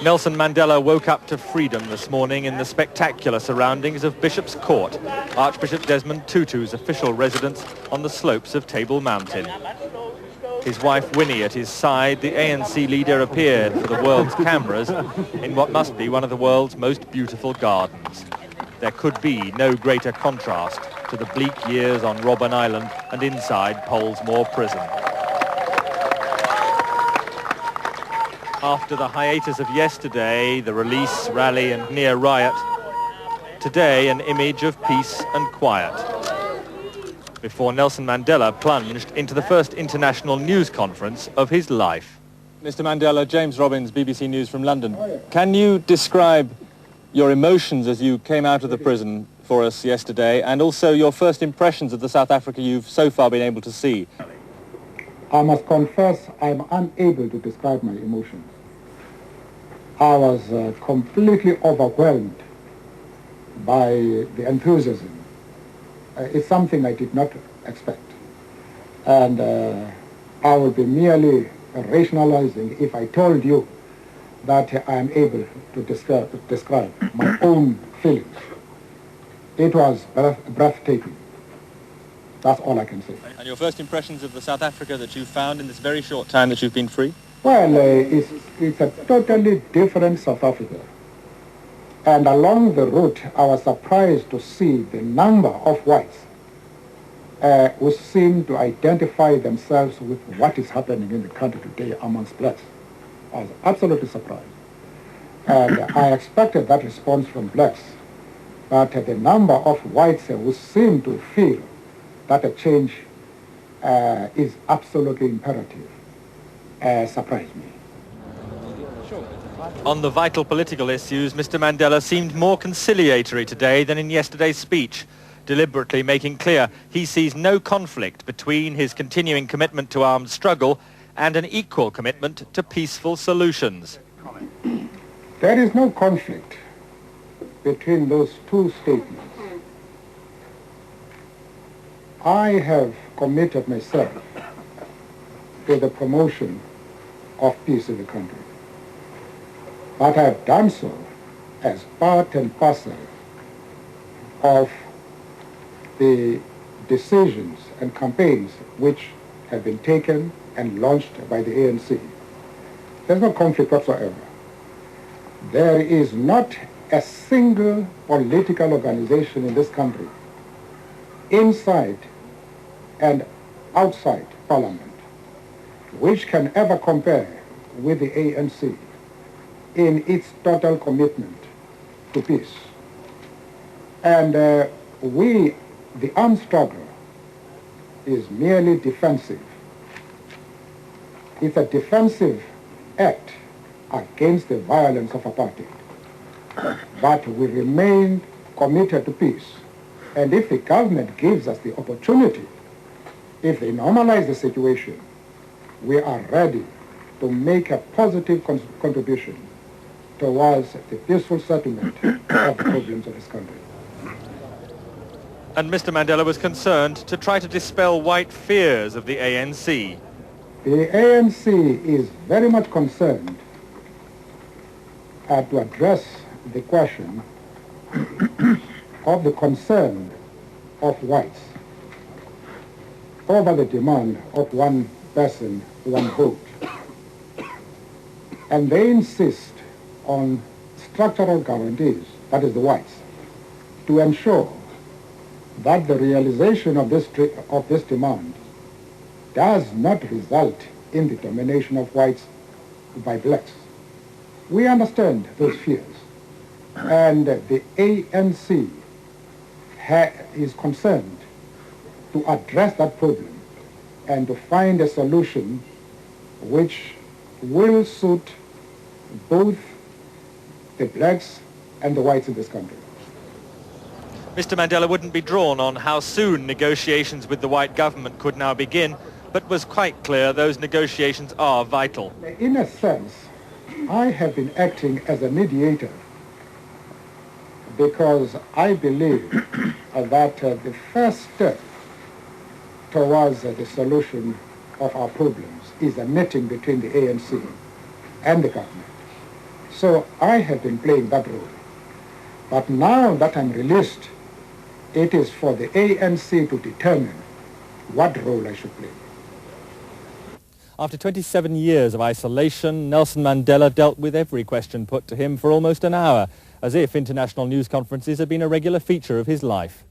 Nelson Mandela woke up to freedom this morning in the spectacular surroundings of Bishop's Court, Archbishop Desmond Tutu's official residence on the slopes of Table Mountain. His wife Winnie at his side, the ANC leader appeared for the world's cameras in what must be one of the world's most beautiful gardens. There could be no greater contrast to the bleak years on Robben Island and inside Pollsmoor Prison. After the hiatus of yesterday, the release, rally and near riot, today an image of peace and quiet. Before Nelson Mandela plunged into the first international news conference of his life. Mr. Mandela, James Robbins, BBC News from London. Can you describe your emotions as you came out of the prison for us yesterday, and also your first impressions of the South Africa you've so far been able to see? I must confess I'm unable to describe my emotions. I was completely overwhelmed by the enthusiasm. It's something I did not expect. And I would be merely rationalizing if I told you that I am able to describe my own feelings. It was breathtaking. That's all I can say. And your first impressions of the South Africa that you found in this very short time that you've been free? Well, it's a totally different South Africa. And along the route, I was surprised to see the number of whites who seem to identify themselves with what is happening in the country today amongst blacks. I was absolutely surprised. And I expected that response from blacks. But the number of whites who seem to feel that a change is absolutely imperative surprised me. On the vital political issues, Mr. Mandela seemed more conciliatory today than in yesterday's speech, deliberately making clear he sees no conflict between his continuing commitment to armed struggle and an equal commitment to peaceful solutions. There is no conflict between those two statements. I have committed myself to the promotion of peace in the country. But I have done so as part and parcel of the decisions and campaigns which have been taken and launched by the ANC. There's no conflict whatsoever. There is not a single political organization in this country, inside and outside Parliament, which can ever compare with the ANC in its total commitment to peace. And the armed struggle is merely defensive. It's a defensive act against the violence of apartheid. But we remain committed to peace. And if the government gives us the opportunity, if they normalize the situation, we are ready to make a positive contribution towards the peaceful settlement of the problems of this country. And Mr. Mandela was concerned to try to dispel white fears of the ANC. The ANC is very much concerned to address the question of the concern of whites over the demand of one person, one vote. And they insist on structural guarantees, that is the whites, to ensure that the realization of this demand does not result in the domination of whites by blacks. We understand those fears, and the ANC is concerned to address that problem and to find a solution which will suit both the blacks and the whites in this country. Mr. Mandela wouldn't be drawn on how soon negotiations with the white government could now begin, but was quite clear those negotiations are vital. In a sense, I have been acting as a mediator because I believe that the first step towards the solution of our problems is a meeting between the ANC and the government. So I have been playing that role. But now that I'm released, it is for the ANC to determine what role I should play. After 27 years of isolation, Nelson Mandela dealt with every question put to him for almost an hour, as if international news conferences had been a regular feature of his life.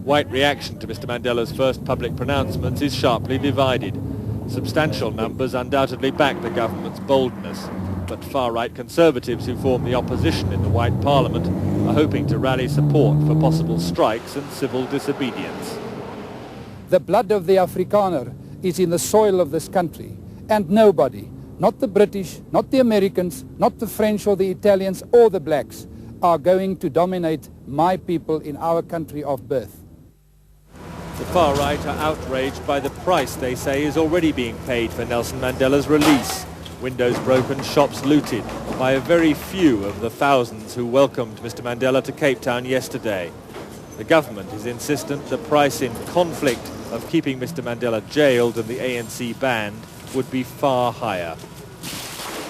White reaction to Mr. Mandela's first public pronouncements is sharply divided. Substantial numbers undoubtedly back the government's boldness, but far-right conservatives who form the opposition in the White Parliament are hoping to rally support for possible strikes and civil disobedience. The blood of the Afrikaner is in the soil of this country, and nobody, not the British, not the Americans, not the French or the Italians or the blacks, are going to dominate my people in our country of birth. The far right are outraged by the price they say is already being paid for Nelson Mandela's release. Windows broken, shops looted by a very few of the thousands who welcomed Mr. Mandela to Cape Town yesterday. The government is insistent the price in conflict of keeping Mr. Mandela jailed and the ANC banned would be far higher.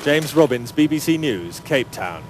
James Robbins, BBC News, Cape Town.